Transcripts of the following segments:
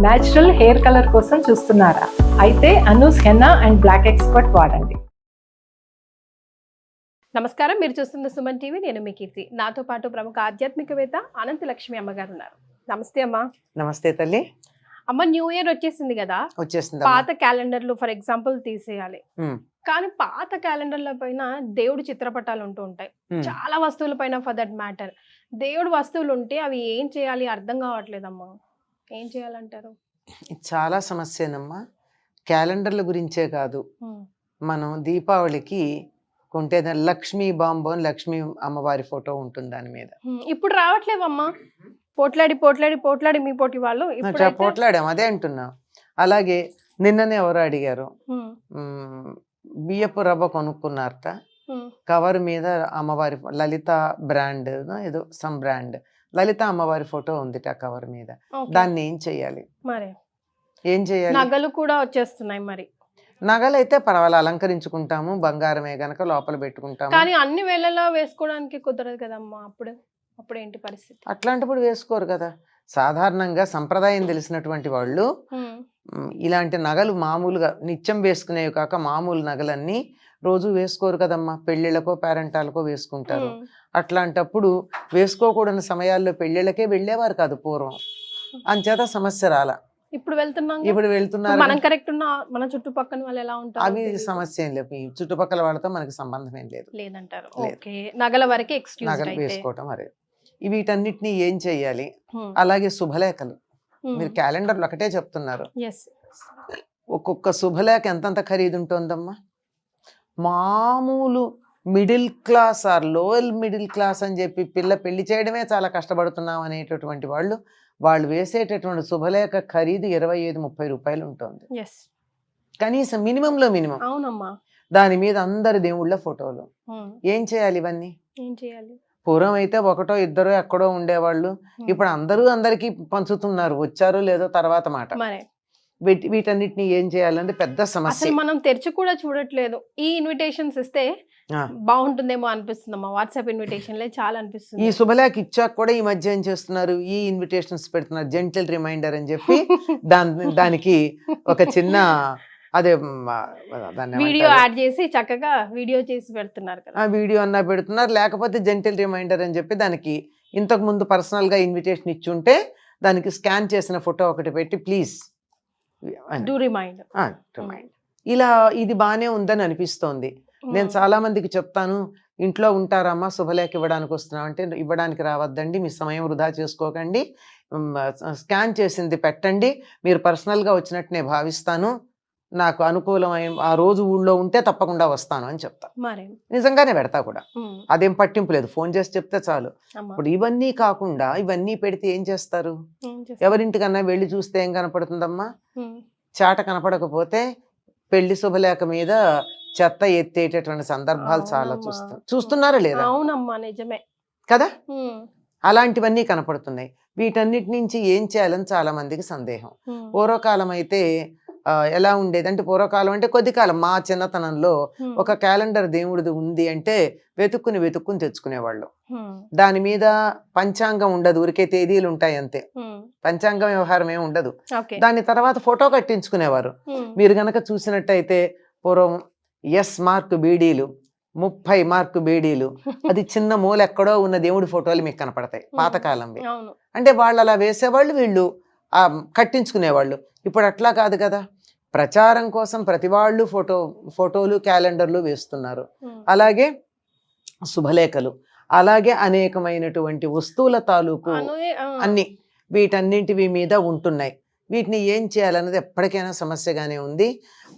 Natural hair colour కోసం చూస్తున్నారా? అయితే Anoo's henna and black expert వాడండి. నమస్కారం, మీరు చూస్తున్న సుమన్ టీవీ. నేను మీ కీర్తి. నాతో పాటు ప్రముఖ ఆధ్యాత్మికవేత్త అనంత లక్ష్మి అమ్మగారు ఉన్నారు. నమస్తే అమ్మా. నమస్తే తల్లి. అమ్మ, న్యూ ఇయర్ వచ్చేసింది కదా, వచ్చేసింది. పాత క్యాలెండర్లు ఫర్ ఎగ్జాంపుల్ తీసేయాలి. కానీ పాత క్యాలెండర్ల పైన దేవుడి చిత్రపటాలు ఉంటూ ఉంటాయి, చాలా వస్తువుల పైన ఫర్ దట్ మ్యాటర్. దేవుడి వస్తువులు ఉంటే అవి ఏం చేయాలి అర్థం కావట్లేదమ్మా. ఏం చేయాలంటారు? చాలా సమస్యనమ్మా. క్యాలెండర్ల గురించే కాదు, మనం దీపావళికి కొంటే లక్ష్మీ బాంబు అని లక్ష్మీ అమ్మవారి ఫోటో ఉంటుంది దాని మీద. ఇప్పుడు రావట్లేవమ్మా, పోట్లాడి పోట్లాడి పోట్లాడి మీ పోటీ వాళ్ళు పోట్లాడాం, అదే అంటున్నా. అలాగే నిన్ననే ఎవరు అడిగారు, బియ్యపు రవ్వ కొనుక్కున్నారట, కవర్ మీద అమ్మవారి లలిత బ్రాండ్ ఏదో సమ్ బ్రాండ్ లలిత అమ్మవారి ఫోటో ఉంది ఆ కవర్ మీద. దాన్ని ఏం చెయ్యాలి? మరి ఏం చెయ్యాలి? నగలు కూడా వచ్చేస్తున్నాయి. మరి నగలైతే పర్వాలేదు, అలంకరించుకుంటాము, బంగారమే గనక లోపల పెట్టుకుంటాము. కానీ అన్ని వేళలా వేసుకోవడానికి కుదరదు కదమ్మా. అప్పుడు ఏంటి పరిస్థితి? అట్లాంటప్పుడు వేసుకోరు కదా. సాధారణంగా సంప్రదాయం తెలిసినటువంటి వాళ్ళు ఇలాంటి నగలు మామూలుగా నిత్యం వేసుకునేవి కాక మామూలు నగలన్నీ రోజు వేసుకోరు కదమ్మా. పెళ్ళిళ్ళకో పేరెంటాలకో వేసుకుంటారు. అట్లాంటప్పుడు వేసుకోకూడని సమయాల్లో పెళ్ళిళ్ళకే వెళ్ళేవారు కాదు పూర్వం. అంచేత సమస్య రాలా. ఇప్పుడు వెళ్తున్నారు. మనం కరెక్ట్ ఉన్నా మన చుట్టుపక్కల వాళ్ళు ఎలా ఉంటారు అవి సమస్య ఏం లేదు. చుట్టుపక్కల వాళ్ళతో మనకి సంబంధం ఏం లేదంటారు. నగల వరకే ఎక్స్క్యూజ్ నగలు వేసుకోవటం. అరే వీటన్నిటిని ఏం చెయ్యాలి? అలాగే శుభలేఖలు. మీరు క్యాలెండర్లు ఒకటే చెప్తున్నారు, ఒక్కొక్క శుభలేఖ ఎంతంత ఖరీదు ఉంటుందమ్మా. మామూలు middle class are lower middle class అని చెప్పి పెళ్లి చేయడమే చాలా కష్టపడుతున్నాం అనేటటువంటి వాళ్ళు వేసేటటువంటి శుభలేఖ ఖరీదు 25-30 రూపాయలు ఉంటుంది కనీసం, మినిమంలో మినిమం. అవునమ్మా. దాని మీద అందరి దేవుళ్ళ ఫోటోలు. ఏం చేయాలి ఇవన్నీ? ఏం చేయాలి? పూర్వం అయితే ఒకటో ఇద్దరో ఎక్కడో ఉండేవాళ్ళు, ఇప్పుడు అందరికీ పంచుతున్నారు. వచ్చారో లేదో తర్వాత మాట. వీటన్నిటిని ఏం చేయాలంటే పెద్ద సమస్య. మనం తెరిచి కూడా చూడట్లేదు. ఈ ఇన్విటేషన్స్ ఇస్తే బాగుంటుందేమో అనిపిస్తుందమ్మా. వాట్సాప్ ఇన్విటేషన్లే చాలా అనిపిస్తుంది. ఈ శుభలేఖ ఇచ్చాక కూడా ఈ మధ్య ఏం చేస్తున్నారు, ఈ ఇన్విటేషన్స్ పెడుతున్నారు, జెంటిల్ రిమైండర్ అని చెప్పి దానికి ఒక చిన్న అదే వీడియో యాడ్ చేసి చక్కగా వీడియో చేసి పెడుతున్నారు కదా. వీడియో అన్నా పెడుతున్నారు, లేకపోతే జెంటిల్ రిమైండర్ అని చెప్పి దానికి ఇంతకు ముందు పర్సనల్ గా ఇన్విటేషన్ ఇచ్చుంటే దానికి స్కాన్ చేసిన ఫోటో ఒకటి పెట్టి ప్లీజ్ డూ రిమైండ్. ఇలా ఇది బానే ఉందని అనిపిస్తోంది. నేను చాలా మందికి చెప్తాను, ఇంట్లో ఉంటారమ్మా శుభలేఖ ఇవ్వడానికి వస్తున్నాం అంటే ఇవ్వడానికి రావద్దండి, మీ సమయం వృధా చేసుకోకండి, స్కాన్ చేసింది పెట్టండి, మీరు పర్సనల్గా వచ్చినట్టు నేను భావిస్తాను, నాకు అనుకూలమైన ఆ రోజు ఊళ్ళో ఉంటే తప్పకుండా వస్తాను అని చెప్తా. నిజంగానే పెడతా కూడా, అదేం పట్టింపు లేదు, ఫోన్ చేసి చెప్తే చాలు. ఇప్పుడు ఇవన్నీ కాకుండా ఇవన్నీ పెడితే ఏం చేస్తారు? ఎవరింటికన్నా వెళ్ళి చూస్తే ఏం కనపడుతుందమ్మా? చాట కనపడకపోతే పెళ్లి శుభలేఖ మీద చెత్త ఎత్తేటటువంటి సందర్భాలు చాలా చూస్తున్నారా లేదా? అవునమ్మా, నిజమే కదా. అలాంటివన్నీ కనపడుతున్నాయి. వీటన్నిటి నుంచి ఏం చేయాలని చాలా మందికి సందేహం. పూర్వకాలం అయితే ఎలా ఉండేది అంటే, పూర్వకాలం అంటే కొద్ది కాలం మా చిన్నతనంలో ఒక క్యాలెండర్ దేవుడిది ఉంది అంటే వెతుక్కుని తెచ్చుకునేవాళ్ళు. దాని మీద పంచాంగం ఉండదు, ఊరికే తేదీలు ఉంటాయి అంతే, పంచాంగం వ్యవహారం ఏమి ఉండదు. దాని తర్వాత ఫోటో కట్టించుకునేవారు. మీరు గనక చూసినట్టయితే పూర్వం ఎస్ మార్క్ బీడీలు, 30 మార్కు బీడీలు, అది చిన్న మూల ఎక్కడో ఉన్న దేవుడి ఫోటోలు మీకు కనపడతాయి పాతకాలంవి. అంటే వాళ్ళు అలా వేసేవాళ్ళు, వీళ్ళు కట్టించుకునేవాళ్ళు. ఇప్పుడు అట్లా కాదు కదా. ప్రచారం కోసం ప్రతి వాళ్ళు ఫోటోలు క్యాలెండర్లు వేస్తున్నారు. అలాగే శుభలేఖలు, అలాగే అనేకమైనటువంటి వస్తువుల తాలూకు అన్ని వీటన్నింటివి మీద ఉంటున్నాయి. వీటిని ఏం చేయాలన్నది ఎప్పటికైనా సమస్యగానే ఉంది.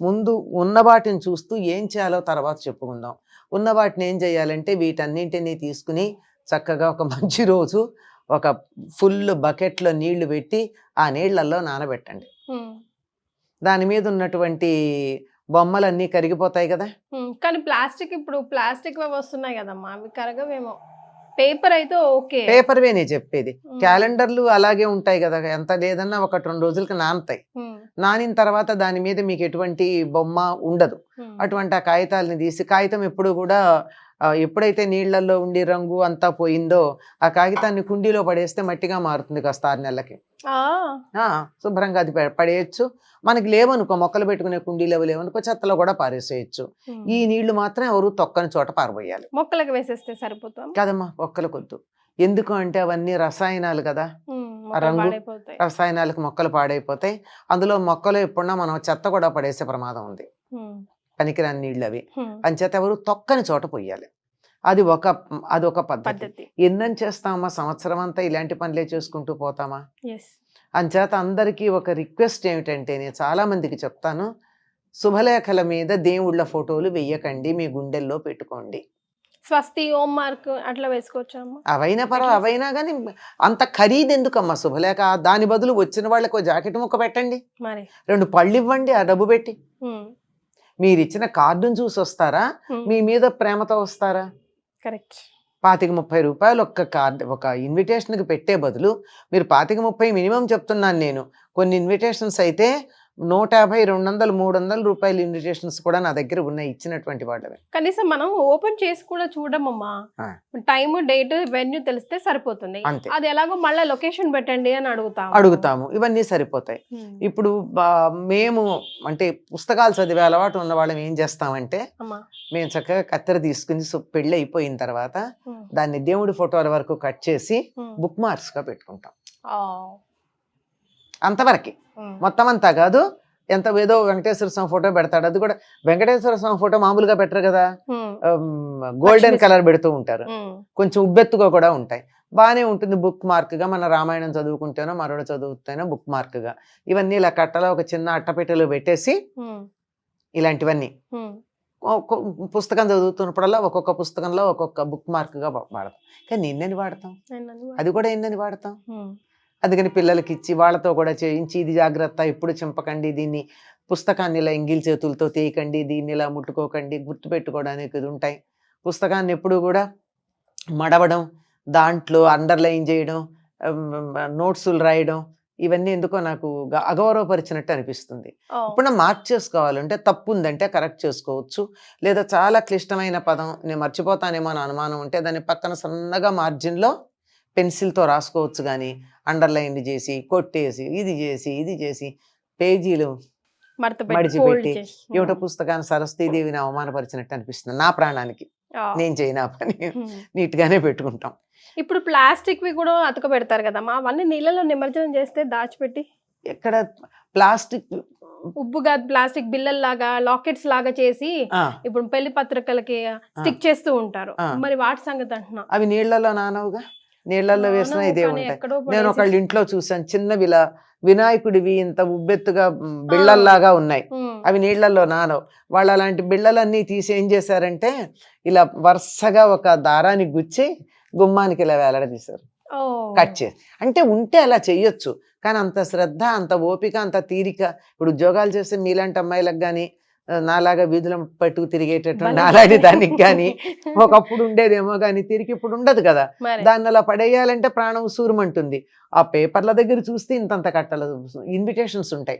ముందు ఉన్న వాటిని చూస్తూ ఏం చేయాలో తర్వాత చెప్పుకుందాం. ఉన్న వాటిని ఏం చేయాలంటే వీటన్నింటినీ తీసుకుని చక్కగా ఒక మంచి రోజు ఒక ఫుల్ బకెట్లో నీళ్లు పెట్టి ఆ నీళ్లలో నానబెట్టండి. దాని మీద ఉన్నటువంటి బొమ్మలన్నీ కరిగిపోతాయి కదా. కానీ ఇప్పుడు ప్లాస్టిక్ వస్తున్నాయి కదమ్మా, అవి కరగవేమో. పేపర్ అయితే ఓకే, పేపర్వే నేను చెప్పేది. క్యాలెండర్లు అలాగే ఉంటాయి కదా, ఎంత లేదన్నా 1-2 రోజులకి నానతాయి. నానిన తర్వాత దాని మీద మీకు ఎటువంటి బొమ్మ ఉండదు. అటువంటి ఆ కాగితాలని తీసి, కాగితం ఎప్పుడు కూడా ఎప్పుడైతే నీళ్లలో ఉండి రంగు అంతా పోయిందో ఆ కాగితాన్ని కుండీలో పడేస్తే మట్టిగా మారుతుంది కాస్త 6 నెలలకి. శుభ్రంగా అది పడేయచ్చు. మనకి లేవనుకో, మొక్కలు పెట్టుకునే కుండీలు అవి లేవనుకో, చెత్తలో కూడా పారేసేయచ్చు. ఈ నీళ్లు మాత్రం ఎవరు తొక్కని చోట పారబోయాలి. మొక్కలకు వేసేస్తే సరిపోతాం కదమ్మా, మొక్కలకు వద్దు. ఎందుకు అంటే అవన్నీ రసాయనాలు కదా, ఆ రంగు రసాయనాలకు మొక్కలు పాడైపోతాయి. అందులో మొక్కలు ఎప్పుడన్నా మనం చెత్త కూడా పడేసే ప్రమాదం ఉంది, పనికిరాని నీళ్ళు అవి. అంచేత ఎవరు తొక్కని చోట పోయాలి. అదొక పద్ధతి. ఎన్నని చేస్తామా, సంవత్సరం అంతా ఇలాంటి పనులే చేసుకుంటూ పోతామా? అంచేత అందరికీ ఒక రిక్వెస్ట్ ఏమిటంటే, నేను చాలా మందికి చెప్తాను, శుభలేఖల మీద దేవుళ్ళ ఫోటోలు వెయ్యకండి, మీ గుండెల్లో పెట్టుకోండి. స్వస్తి, ఓం మార్క్ అట్లా వేసుకోవచ్చు. అవైనా పర్వాలేదు, అవైనా కానీ అంత ఖరీదు ఎందుకమ్మా శుభలేఖ? దాని బదులు వచ్చిన వాళ్ళకి జాకెట్ ముక్క పెట్టండి, 2 పళ్ళు ఇవ్వండి ఆ డబ్బు పెట్టి. మీరు ఇచ్చిన కార్డును చూసి వస్తారా, మీ మీద ప్రేమతో వస్తారా? కరెక్ట్. 25-30 రూపాయలు ఒక్క కార్డు, ఒక ఇన్విటేషన్కి పెట్టే బదులు మీరు 25-30 మినిమం చెప్తున్నాను నేను. కొన్ని ఇన్విటేషన్స్ అయితే 150, 200, 300 రూపాయల ఇన్విటేషన్స్ కూడా నా దగ్గర ఉన్నాయి, ఇచ్చినటువంటి వాళ్ళవి. కనీసం మనం ఓపెన్ చేసి కూడా చూడమమ్మా, టైం, డేట్, వెన్యూ తెలిస్తే సరిపోతుంది. అది ఎలాగో మళ్ళీ లొకేషన్ పెట్టండి అని అడుగుతాము. ఇవన్నీ సరిపోతాయి. ఇప్పుడు మేము అంటే పుస్తకాలు చదివే అలవాటు ఉన్న వాళ్ళం ఏం చేస్తామంటే, మేము చక్కగా కత్తెర తీసుకుని పెళ్ళి అయిపోయిన తర్వాత దాన్ని దేవుడి ఫోటోల వరకు కట్ చేసి బుక్ మార్క్స్ గా పెట్టుకుంటాం. అంతవరకు, మొత్తం అంతా కాదు. ఎంత ఏదో వెంకటేశ్వర స్వామి ఫోటో పెడతాడు, అది కూడా వెంకటేశ్వర స్వామి ఫోటో మామూలుగా పెట్టరు కదా, గోల్డెన్ కలర్ పెడుతూ ఉంటారు, కొంచెం ఉబ్బెత్తుగా కూడా ఉంటాయి. బాగానే ఉంటుంది బుక్ మార్క్ గా. మన రామాయణం చదువుకుంటేనో మరొకటి చదువుతానో బుక్ మార్క్ గా. ఇవన్నీ ఇలా కట్టలో ఒక చిన్న అట్టపెట్టెలో పెట్టేసి, ఇలాంటివన్నీ పుస్తకం చదువుతున్నప్పుడల్లా ఒక్కొక్క పుస్తకంలో ఒక్కొక్క బుక్ మార్క్ గా వాడతాం. కానీ ఎన్నని వాడతాం, అది కూడా ఎన్నని వాడతాం. అందుకని పిల్లలకి ఇచ్చి వాళ్ళతో కూడా చేయించి, ఇది జాగ్రత్త, ఎప్పుడు చింపకండి, దీన్ని పుస్తకాన్ని ఇలా ఎంగిల్ చేతులతో తీయకండి, దీన్ని ఇలా ముట్టుకోకండి, గుర్తుపెట్టుకోవడానికి ఇది ఉంటాయి. పుస్తకాన్ని ఎప్పుడు కూడా మడవడం, దాంట్లో అండర్లైన్ చేయడం, నోట్సులు రాయడం, ఇవన్నీ ఎందుకో నాకు అగౌరవపరిచినట్టు అనిపిస్తుంది. ఇప్పుడు మార్క్ చేసుకోవాలంటే తప్పు ఉందంటే కరెక్ట్ చేసుకోవచ్చు. లేదా చాలా క్లిష్టమైన పదం నేను మర్చిపోతానేమో అని అనుమానం ఉంటే దాన్ని పక్కన సన్నగా మార్జిన్లో పెన్సిల్తో రాసుకోవచ్చు. కానీ అండర్లైన్ చేసి, కొట్టేసి, ఇది చేసి పేజీలు మడిచిపెట్టి ఏమిటో పుస్తకాన్ని సరస్వతీదేవిని అవమానపరిచినట్టు అనిపిస్తుంది నా ప్రాణానికి. నేను చేయనా పని నీట్ గానే పెట్టుకుంటాం. ఇప్పుడు ప్లాస్టిక్ వి కూడా అతక పెడతారు కదమ్మా, అవన్నీ నీళ్ళలో నిమజ్జనం చేస్తే దాచిపెట్టి, ఎక్కడ ప్లాస్టిక్ ఉబ్బుగా ప్లాస్టిక్ బిల్లల్లాగా లాకెట్స్ లాగా చేసి ఇప్పుడు పెళ్లి పత్రికలకి స్టిక్ చేస్తూ ఉంటారు. మరి వాటి సంగతి అంటున్నా, అవి నీళ్లలో నానవుగా, నీళ్లలో వేసినా ఇదే ఉంటాయి. నేను ఒకళ్ళ ఇంట్లో చూసాను, చిన్న వినాయకుడివి ఇంత ఉబ్బెత్తుగా బిళ్ళల్లాగా ఉన్నాయి, అవి నీళ్లలో నానవు. వాళ్ళు అలాంటి బిళ్ళలన్నీ తీసి ఏం చేశారంటే ఇలా వరుసగా ఒక దారాన్ని గుచ్చి గుమ్మానికి ఇలా వేలాడదీశారు, కట్ చేసి. అంటే ఉంటే అలా చెయ్యొచ్చు, కానీ అంత శ్రద్ధ, అంత ఓపిక, అంత తీరిక ఇప్పుడు ఉద్యోగాలు చేస్తే మీలాంటి అమ్మాయిలకు కానీ నాలాగా వీధుల పట్టుకు తిరిగేటటువంటి నాలాంటి దానికి కానీ ఒకప్పుడు ఉండేదేమో కానీ తిరిగి ఇప్పుడు ఉండదు కదా. దాన్ని అలా పడేయాలంటే ప్రాణం సూరమంటుంది. ఆ పేపర్ల దగ్గర చూస్తే ఇంతంత కట్టలు ఇన్విటేషన్స్ ఉంటాయి.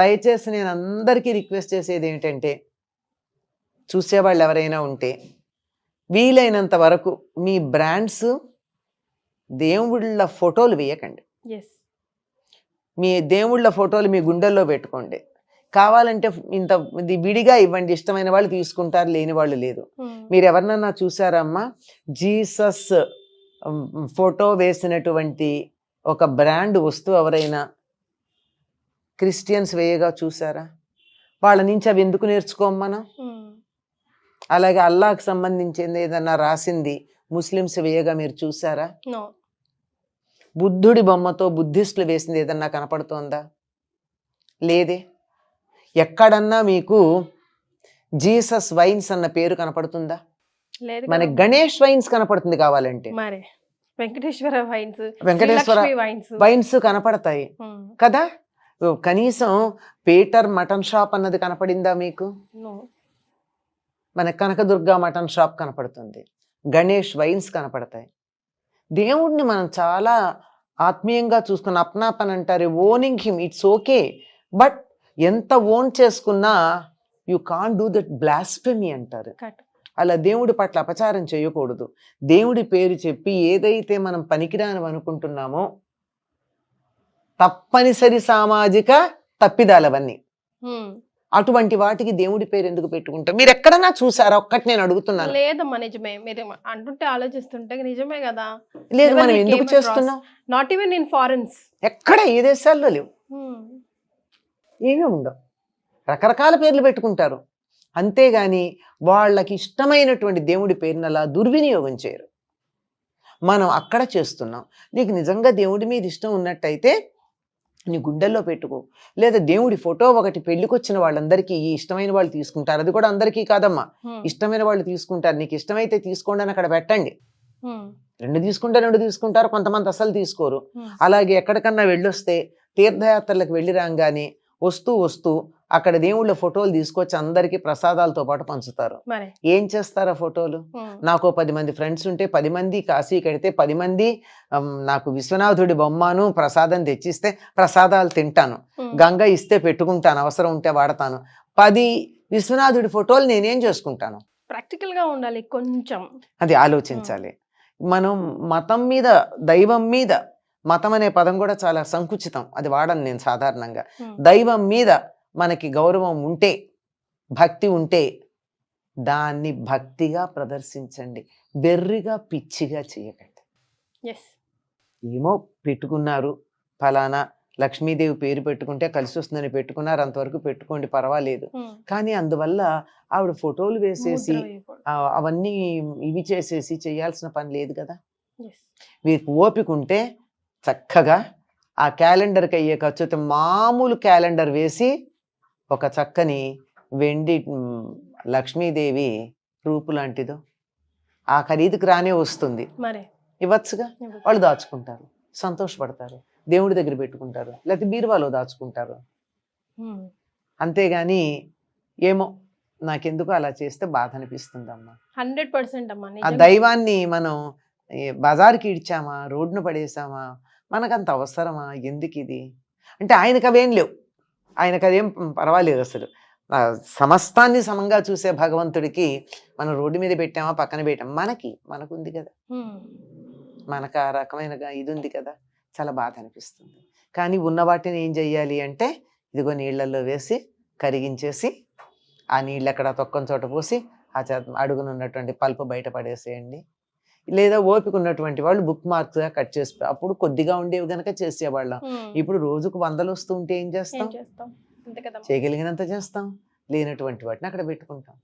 దయచేసి నేను అందరికీ రిక్వెస్ట్ చేసేది ఏమిటంటే, చూసేవాళ్ళు ఎవరైనా ఉంటే వీలైనంత వరకు మీ బ్రాండ్స్ దేవుళ్ళ ఫోటోలు వేయకండి. మీ దేవుళ్ళ ఫోటోలు మీ గుండెల్లో పెట్టుకోండి. కావాలంటే ఇంత విడిగా ఇవ్వండి, ఇష్టమైన వాళ్ళు తీసుకుంటారు, లేని వాళ్ళు లేదు. మీరు ఎవరినన్నా చూసారా అమ్మా, జీసస్ ఫోటో వేసినటువంటి ఒక బ్రాండ్ వస్తువు ఎవరైనా క్రిస్టియన్స్ వేయగా చూసారా? వాళ్ళ నుంచి అవి ఎందుకు నేర్చుకోం మనం? అలాగే అల్లాహ్కి సంబంధించింది ఏదన్నా రాసింది ముస్లిమ్స్ వేయగా మీరు చూసారా? బుద్ధుడి బొమ్మతో బుద్ధిస్టులు వేసింది ఏదన్నా కనపడుతోందా? లేదే. ఎక్కడన్నా మీకు జీసస్ వైన్స్ అన్న పేరు కనపడుతుందా? మన గణేష్ వైన్స్ కనపడుతుంది కావాలంటే, వెంకటేశ్వర వైన్స్ కనపడతాయి కదా. కనీసం పీటర్ మటన్ షాప్ అన్నది కనపడిందా మీకు? మన కనకదుర్గ మటన్ షాప్ కనపడుతుంది, గణేష్ వైన్స్ కనపడతాయి. దేవుడిని మనం చాలా ఆత్మీయంగా చూసుకున్న అప్నాపన్ అంటారు, owning him, it's okay. But ఎంత ఓన్ చేసుకున్నా you can't do that blasphemy అంటారు. అలా దేవుడి పట్ల అపచారం చేయకూడదు. దేవుడి పేరు చెప్పి ఏదైతే మనం పనికిరాని అనుకుంటున్నామో తప్పనిసరి సామాజిక తప్పిదాలవన్నీ, అటువంటి వాటికి దేవుడి పేరు ఎందుకు పెట్టుకుంటారు? మీరు ఎక్కడన్నా చూసారా? ఒక్కటి నేను అడుగుతున్నాను. లేదమ్మా, నిజమే. మీరు అంటుంటే ఆలోచిస్తుంటే నిజమే కదా. లేదు, మనం ఎందుకు చేస్తున్నాం? నాట్ ఈవెన్ ఇన్ ఫారెన్స్, ఎక్కడ ఏ దేశాల్లో లేవు, ఏమీ ఉండవు. రకరకాల పేర్లు పెట్టుకుంటారు, అంతేగాని వాళ్ళకి ఇష్టమైనటువంటి దేవుడి పేరుని అలా దుర్వినియోగం చేయరు. మనం అక్కడ చేస్తున్నాం. నీకు నిజంగా దేవుడి మీద ఇష్టం ఉన్నట్టయితే నీ గుండెల్లో పెట్టుకో. లేదా దేవుడి ఫోటో ఒకటి, పెళ్లికి వచ్చిన వాళ్ళందరికీ ఇష్టమైన వాళ్ళు తీసుకుంటారు, అది కూడా అందరికీ కాదమ్మా, ఇష్టమైన వాళ్ళు తీసుకుంటారు. నీకు ఇష్టమైతే తీసుకోండి అని అక్కడ పెట్టండి. 2 తీసుకుంటారు, కొంతమంది అసలు తీసుకోరు. అలాగే ఎక్కడికన్నా వెళ్ళొస్తే తీర్థయాత్రలకు వెళ్ళి రాగానే వస్తూ అక్కడ దేవుళ్ళ ఫోటోలు తీసుకొచ్చి అందరికీ ప్రసాదాలతో పాటు పంచుతారు. ఏం చేస్తారు ఆ ఫోటోలు? నాకు 10 మంది ఫ్రెండ్స్ ఉంటే 10 మంది కాశీ కడితే 10 మంది నాకు విశ్వనాథుడి బొమ్మను ప్రసాదం తెచ్చిస్తే ప్రసాదాలు తింటాను, గంగ ఇస్తే పెట్టుకుంటాను, అవసరం ఉంటే వాడతాను. 10 విశ్వనాథుడి ఫోటోలు నేనేం చేసుకుంటాను? ప్రాక్టికల్ గా ఉండాలి కొంచెం, అది ఆలోచించాలి. మనం మతం మీద, దైవం మీద, మతం అనే పదం కూడా చాలా సంకుచితం, అది వాడను నేను సాధారణంగా. దైవం మీద మనకి గౌరవం ఉంటే, భక్తి ఉంటే దాన్ని భక్తిగా ప్రదర్శించండి, బెర్రిగా పిచ్చిగా చేయకండి. ఏమో పెట్టుకున్నారు, ఫలానా లక్ష్మీదేవి పేరు పెట్టుకుంటే కలిసి వస్తుందని పెట్టుకున్నారు, అంతవరకు పెట్టుకోండి, పర్వాలేదు. కానీ అందువల్ల ఆవిడ ఫోటోలు వేసేసి అవన్నీ ఇవి చేసేసి చేయాల్సిన పని లేదు కదా. మీకు ఓపిక ఉంటే చక్కగా ఆ క్యాలెండర్కి అయ్యే ఖర్చుతో మామూలు క్యాలెండర్ వేసి ఒక చక్కని వెండి లక్ష్మీదేవి రూపు లాంటిదో ఆ ఖరీదుకు రానే వస్తుంది, ఇవ్వచ్చుగా. వాళ్ళు దాచుకుంటారు, సంతోషపడతారు, దేవుడి దగ్గర పెట్టుకుంటారు, లేకపోతే బీరువాలో దాచుకుంటారు. అంతేగాని ఏమో నాకెందుకు అలా చేస్తే బాధ అనిపిస్తుంది అమ్మా. 100% అమ్మా. ఆ దైవాన్ని మనం బజార్కి ఇడ్చామా, రోడ్డును పడేసామా, మనకంత అవసరమా, ఎందుకు ఇది అంటే? ఆయనకు అవేం లేవు, ఆయనకు అదేం పర్వాలేదు అసలు. సమస్తాన్ని సమంగా చూసే భగవంతుడికి మనం రోడ్డు మీద పెట్టామా, పక్కన పెట్టామా, మనకుంది కదా, మనకు ఆ రకమైన ఇది ఉంది కదా, చాలా బాధ అనిపిస్తుంది. కానీ ఉన్న వాటిని ఏం చెయ్యాలి అంటే, ఇదిగో నీళ్ళల్లో వేసి కరిగించేసి ఆ నీళ్ళు ఎక్కడ తొక్కని చోట పోసి ఆ అడుగునున్నటువంటి పల్పు బయట పడేసేయండి. లేదా ఓపిక ఉన్నటువంటి వాళ్ళు బుక్ మార్క్స్గా కట్ చేసి, అప్పుడు కొద్దిగా ఉండేవి గనక చేసేవాళ్ళం. ఇప్పుడు రోజుకు 100 వస్తూ ఉంటే ఏం చేస్తాం? చేయగలిగినంత చేస్తాం, లేనటువంటి వాటిని అక్కడ పెట్టుకుంటాం.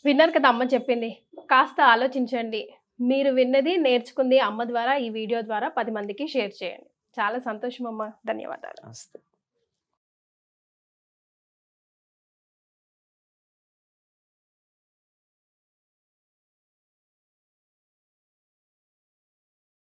విన్నారు కదా అమ్మ చెప్పింది, కాస్త ఆలోచించండి. మీరు విన్నది, నేర్చుకుంది అమ్మ ద్వారా, ఈ వీడియో ద్వారా 10 మందికి షేర్ చేయండి. చాలా సంతోషం అమ్మ, ధన్యవాదాలు.